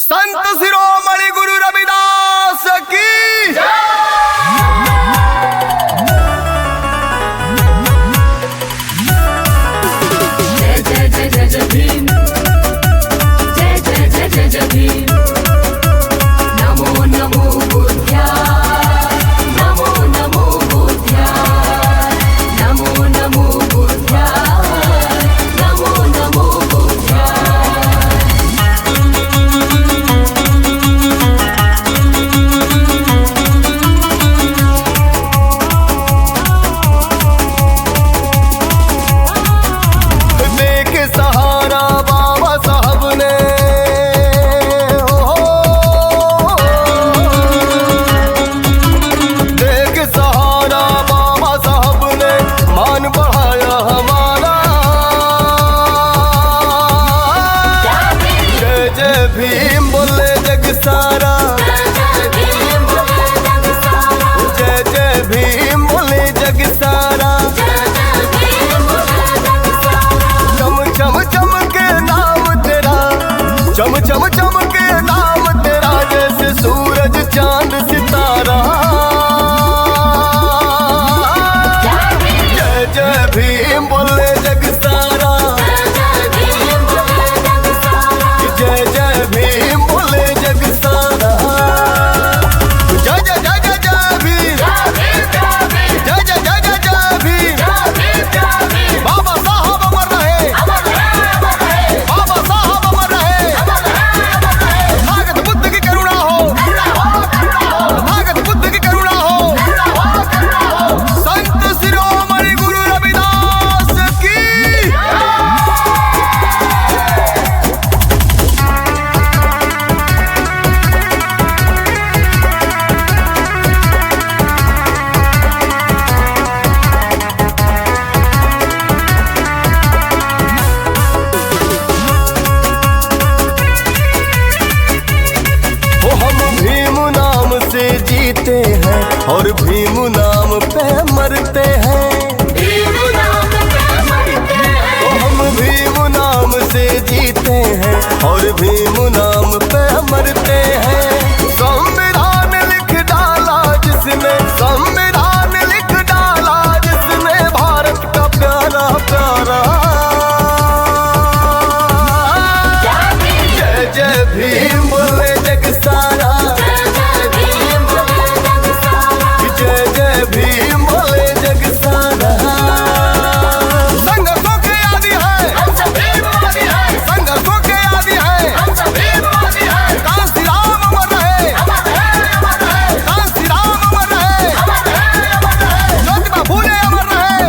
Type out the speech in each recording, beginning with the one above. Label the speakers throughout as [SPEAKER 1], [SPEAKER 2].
[SPEAKER 1] संत शिरोमणि गुरु रविदास की
[SPEAKER 2] जय जय जय जय जय भीम, जय जय जय जय जय भीम। नमो नमो बुद्धाय, नमो नमो बुद्धाय, नमो नमो बुद्धाय, नमो नमो बुद्धाय।
[SPEAKER 1] देख सहारा बाबा साहब ने देख सहारा बाबा साहब ने मान बढ़ाया हमारा। जय जय भीम बोले जग सारा, जय जय भीम बोले जग सारा। चम चम चम के नाम तेरा, चम चम चम के नाम तेरा, जैसे सूरज चांद सितारा। जय जय भीम बोले जग सारा, जय जय भीम बोले जग सारा। जय जय जय जय जय भीम, जय जय जय जय जय भीम। बाबा साहब अमर रहे, बाबा साहब अमर रहे। ताकत बुद्ध की करुणा हो, ताकत बुद्ध की करुणा हो। संत शिरोमणि गुरु रविदास की। वो हम भीम नाम से जीते हैं और भीम नाम पे मरते हैं। वो हम भीम नाम से जीते हैं और भीम नाम पे मरते हैं। संविधान लिख डाला जिसने, संविधान लिख डाला जिसने, भारत का प्यारा प्यारा। जय जय भीम बोले जग सारा, जय जय भीम बोले जग सारा। संघर्षों के आदि है, संघर्षों के आदि है। कांसी राम अमर रहे, कांसी राम अमर रहे। ज्योतिबा फूले अमर रहे,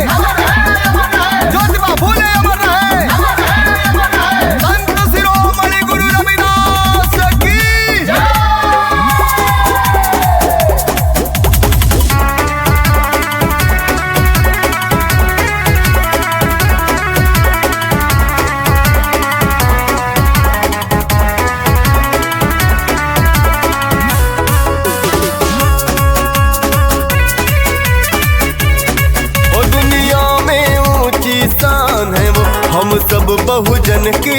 [SPEAKER 1] ज्योतिबा फूले अमर रहे। संत शिरोमणि गुरु रविदास की। वो दुनिया में ऊंची शान है वो, हम सब बहुजन की